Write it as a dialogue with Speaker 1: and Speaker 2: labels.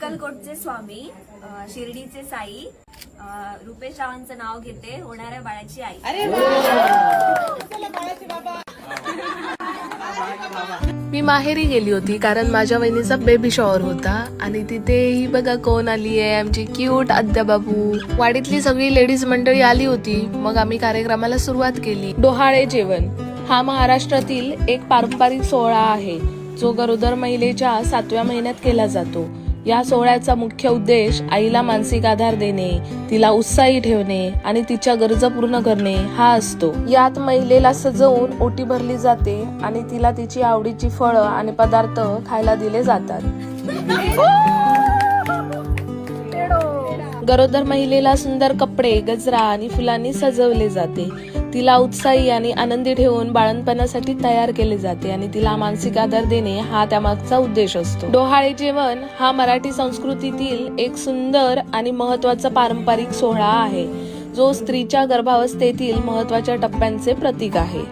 Speaker 1: अक्कलकोटचे स्वामी, शिर्डीचे साई, रुपेश रावांचं नाव घेते, होणाऱ्या बाळाची आई.
Speaker 2: मी माहेरी गेली होती कारण माझ्या वहिनीचा बेबी शॉवर होता आणि तिथेही बघा कोण आली आहे, आमची क्यूट आद्या बाबू. वाडीतली सगळी लेडीज मंडळी आली होती. मग आम्ही कार्यक्रमाला सुरुवात केली. डोहाळे जेवण हा महाराष्ट्रातील एक पारंपरिक सोहळा आहे जो गरोदर महिलेच्या 7व्या महिन्यात केला जातो. या सोहळ्याचा मुख्य उद्देश आईला मानसिक आधार देणे, तिला उत्साही ठेवणे आणि तिच्या गरजा पूर्ण करणे हा असतो. यात महिलेला सजवून ओटी भरली जाते आणि तिला तिची आवडीची फळं आणि पदार्थ खायला दिले जातात. गरोदर महिलेला सुंदर कपडे, गजरा आणि फुलांनी सजवले जाते. तिला उत्साही आणि आनंदी ठेवून बाळंतपणासाठी तयार केले जाते आणि तिला मानसिक आधार देणे हा त्यामागचा उद्देश असतो. डोहाळे जेवण हा मराठी संस्कृतीतील एक सुंदर आणि महत्त्वाचा पारंपरिक सोहळा आहे जो स्त्रीच्या गर्भावस्थेतील महत्त्वाच्या टप्प्यांचे प्रतीक आहे.